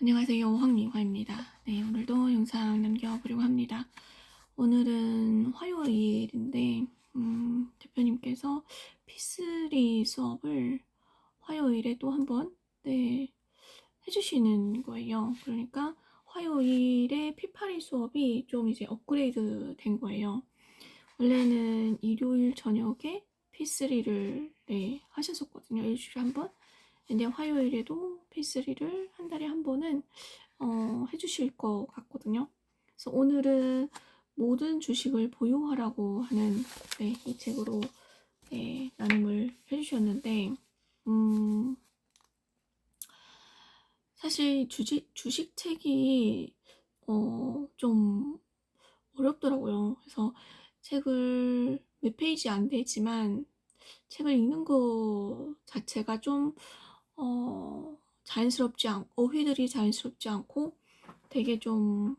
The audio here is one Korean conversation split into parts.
안녕하세요. 황미화입니다. 네, 오늘도 영상 남겨보려고 합니다. 오늘은 화요일인데 대표님께서 P3 수업을 화요일에 또 한번 해주시는 거예요. 그러니까 화요일에 P8 수업이 좀 이제 업그레이드 된 거예요. 원래는 일요일 저녁에 P3를 하셨었거든요. 일주일에 한 번. 근데 화요일에도 P3를 한 달에 한 번은 해주실 것 같거든요. 그래서 오늘은 모든 주식을 보유하라고 하는 이 책으로 나눔을 해주셨는데 사실 주식 책이 좀 어렵더라고요. 그래서 책을 몇 페이지 안 되지만 책을 읽는 거 자체가 좀 자연스럽지 않고 어휘들이 자연스럽지 않고 되게 좀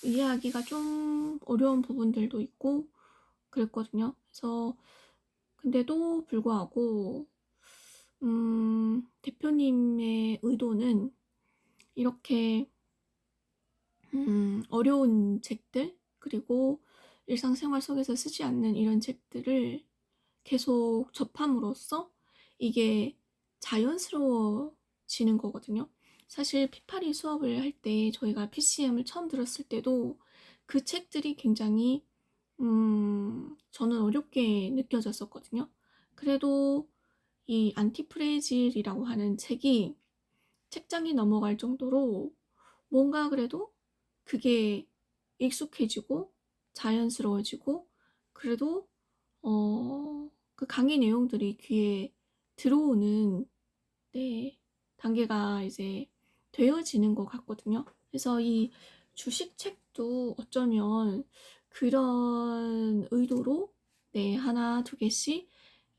이해하기가 좀 어려운 부분들도 있고 그랬거든요. 그래서 근데도 불구하고 대표님의 의도는 이렇게 어려운 책들 그리고 일상생활 속에서 쓰지 않는 이런 책들을 계속 접함으로써 이게 자연스러워지는 거거든요. 사실 P8이 수업을 할 때 저희가 PCM을 처음 들었을 때도 그 책들이 굉장히 저는 어렵게 느껴졌었거든요. 그래도 이 안티프레질이라고 하는 책이 책장이 넘어갈 정도로 뭔가 그래도 그게 익숙해지고 자연스러워지고 그래도 그 강의 내용들이 귀에 들어오는 단계가 이제 되어지는 것 같거든요. 그래서 이 주식 책도 어쩌면 그런 의도로 하나 두 개씩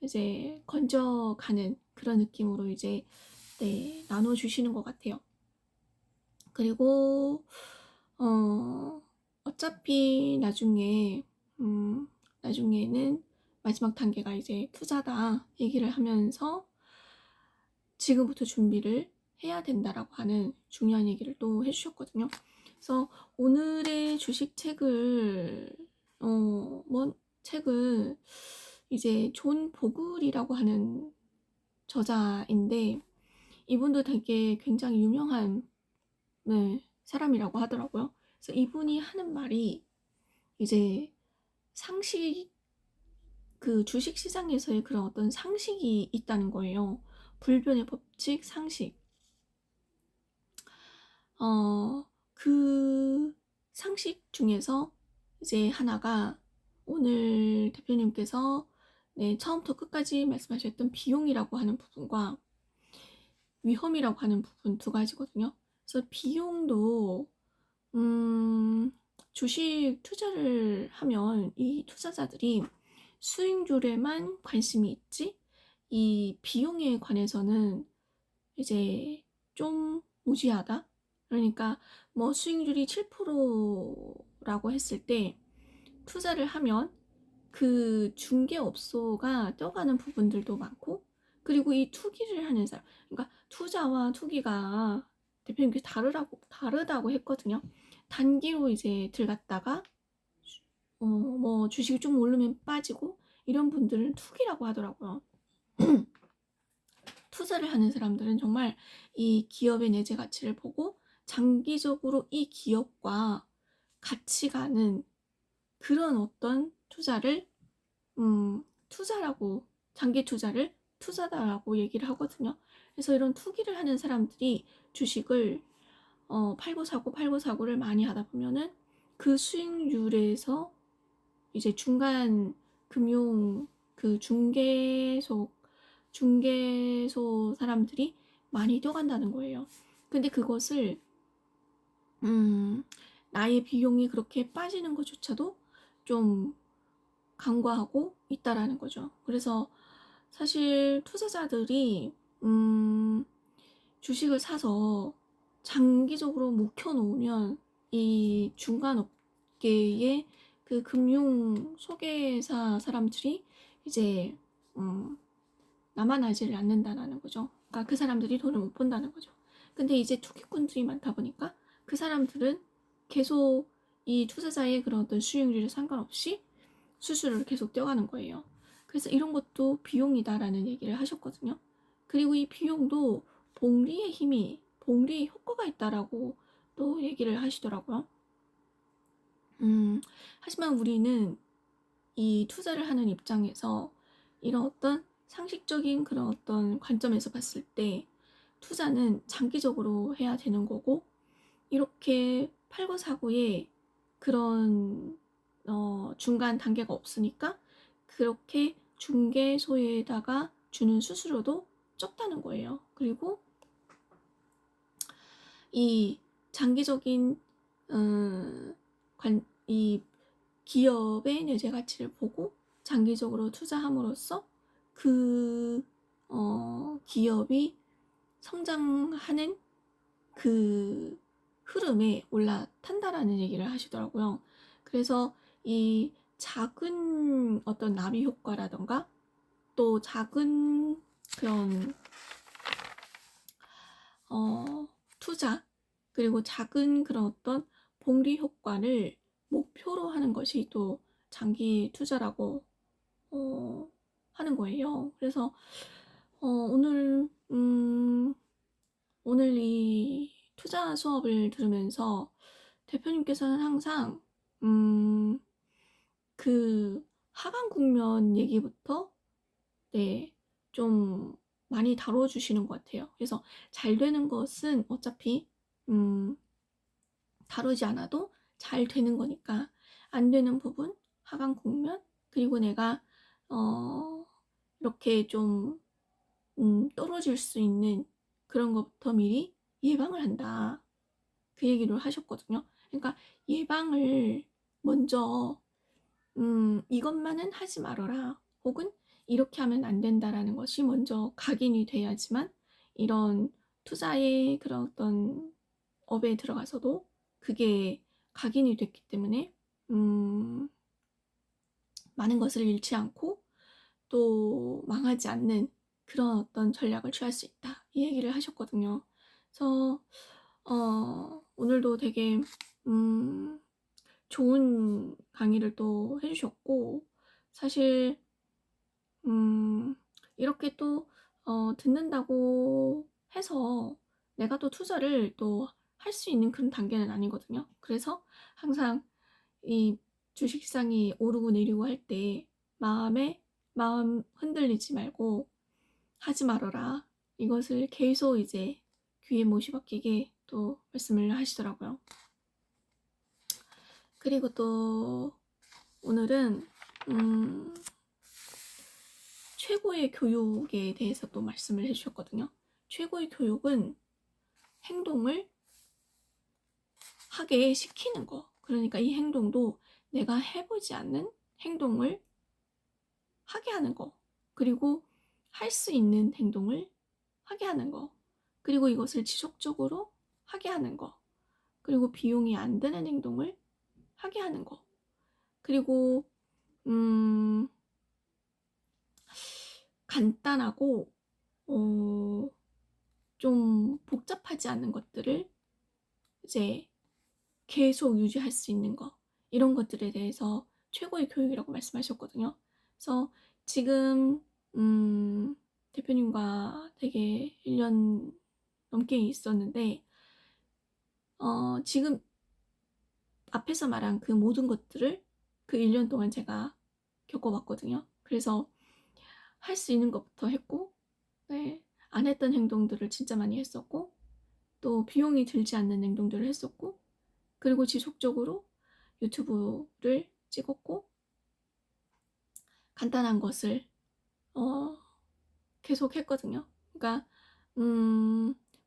이제 건져가는 그런 느낌으로 이제 나눠주시는 것 같아요. 그리고 어차피 나중에는 마지막 단계가 이제 투자다 얘기를 하면서 지금부터 준비를 해야 된다라고 하는 중요한 얘기를 또 해주셨거든요. 그래서 오늘의 주식 책을 책을 이제 존 보글이라고 하는 저자인데 이분도 되게 굉장히 유명한 사람이라고 하더라고요. 그래서 이분이 하는 말이 이제 상식, 그 주식 시장에서의 그런 어떤 상식이 있다는 거예요. 불변의 법칙, 상식. 그 상식 중에서 이제 하나가 오늘 대표님께서 처음부터 끝까지 말씀하셨던 비용이라고 하는 부분과 위험이라고 하는 부분 두 가지거든요. 그래서 비용도 주식 투자를 하면 이 투자자들이 수익률에만 관심이 있지 이 비용에 관해서는 이제 좀 무지하다. 그러니까 뭐 수익률이 7%라고 했을 때 투자를 하면 그 중개업소가 떠가는 부분들도 많고 그리고 이 투기를 하는 사람 그러니까 투자와 투기가 대표님께서 다르다고 했거든요. 단기로 이제 들어갔다가 뭐 주식이 좀 오르면 빠지고 이런 분들은 투기라고 하더라고요. 투자를 하는 사람들은 정말 이 기업의 내재 가치를 보고 장기적으로 이 기업과 같이 가는 그런 어떤 투자를 투자라고 장기 투자를 투자다라고 얘기를 하거든요. 그래서 이런 투기를 하는 사람들이 주식을 팔고 사고를 많이 하다 보면은 그 수익률에서 이제 중간 금융 그 중개소 사람들이 많이 떠간다는 거예요. 근데 그것을 나의 비용이 그렇게 빠지는 것조차도 좀 간과하고 있다라는 거죠. 그래서 사실 투자자들이 주식을 사서 장기적으로 묵혀놓으면 이 중간 업계의 그 금융 소개사 사람들이 이제 남아나지를 않는다라는 거죠. 그러니까 그 사람들이 돈을 못 번다는 거죠. 근데 이제 투기꾼들이 많다 보니까 그 사람들은 계속 이 투자자의 그런 어떤 수익률에 상관없이 수수료를 계속 떼어가는 거예요. 그래서 이런 것도 비용이다라는 얘기를 하셨거든요. 그리고 이 비용도 복리의 효과가 있다라고 또 얘기를 하시더라고요. 하지만 우리는 이 투자를 하는 입장에서 이런 어떤 상식적인 그런 어떤 관점에서 봤을 때 투자는 장기적으로 해야 되는 거고, 이렇게 팔고 사고에 그런 중간 단계가 없으니까 그렇게 중개소에다가 주는 수수료도 적다는 거예요. 그리고 이 장기적인 이 기업의 내재 가치를 보고 장기적으로 투자함으로써 그 기업이 성장하는 그 흐름에 올라탄다라는 얘기를 하시더라고요. 그래서 이 작은 어떤 나비 효과라던가 또 작은 그런 투자, 그리고 작은 그런 어떤 복리 효과를 목표로 하는 것이 또 장기 투자라고 하는 거예요. 그래서 오늘 이 투자 수업을 들으면서 대표님께서는 항상 그 하강 국면 얘기부터 좀 많이 다뤄주시는 것 같아요. 그래서 잘 되는 것은 어차피 다루지 않아도 잘 되는 거니까, 안 되는 부분, 하강 국면, 그리고 내가 이렇게 좀 떨어질 수 있는 그런 것부터 미리 예방을 한다, 그 얘기를 하셨거든요. 그러니까 예방을 먼저 이것만은 하지 말아라, 혹은 이렇게 하면 안 된다라는 것이 먼저 각인이 돼야지만 이런 투자의 그런 어떤 업에 들어가서도 그게 각인이 됐기 때문에 많은 것을 잃지 않고 또 망하지 않는 그런 어떤 전략을 취할 수 있다, 이 얘기를 하셨거든요. 그래서 오늘도 되게 좋은 강의를 또 해주셨고, 사실 이렇게 또 듣는다고 해서 내가 또 투자를 또 할 수 있는 그런 단계는 아니거든요. 그래서 항상 이 주식시장이 오르고 내리고 할 때 마음 흔들리지 말고 하지 말아라, 이것을 계속 이제 귀에 못이 박히게 또 말씀을 하시더라고요. 그리고 또 오늘은 최고의 교육에 대해서 또 말씀을 해주셨거든요. 최고의 교육은 행동을 하게 시키는 거. 그러니까 이 행동도 내가 해보지 않는 행동을 하게 하는 거. 그리고 할 수 있는 행동을 하게 하는 거. 그리고 이것을 지속적으로 하게 하는 거. 그리고 비용이 안 드는 행동을 하게 하는 거. 그리고 간단하고 좀 복잡하지 않은 것들을 이제 계속 유지할 수 있는 거, 이런 것들에 대해서 최고의 교육이라고 말씀하셨거든요. 그래서 지금 대표님과 되게 1년 넘게 있었는데 지금 앞에서 말한 그 모든 것들을 그 1년 동안 제가 겪어봤거든요. 그래서 할 수 있는 것부터 했고, 안 했던 행동들을 진짜 많이 했었고, 또 비용이 들지 않는 행동들을 했었고, 그리고 지속적으로 유튜브를 찍었고, 간단한 것을 계속 했거든요. 그러니까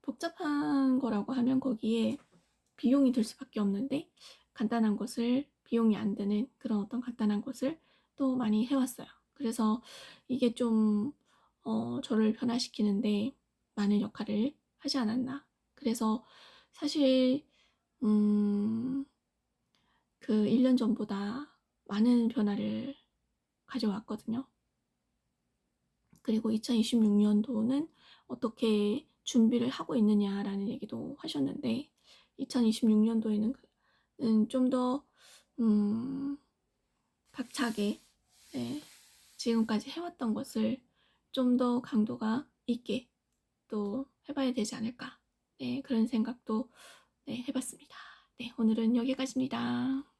복잡한 거라고 하면 거기에 비용이 들 수밖에 없는데, 간단한 것을, 비용이 안 드는 그런 어떤 간단한 것을 또 많이 해왔어요. 그래서 이게 좀 저를 변화시키는데 많은 역할을 하지 않았나. 그래서 사실 그 1년 전보다 많은 변화를 가져왔거든요. 그리고 2026년도는 어떻게 준비를 하고 있느냐라는 얘기도 하셨는데 2026년도에는 좀 더 박차게 네, 지금까지 해왔던 것을 좀 더 강도가 있게 또 해봐야 되지 않을까. 네, 그런 생각도 네, 해봤습니다. 네, 오늘은 여기까지입니다.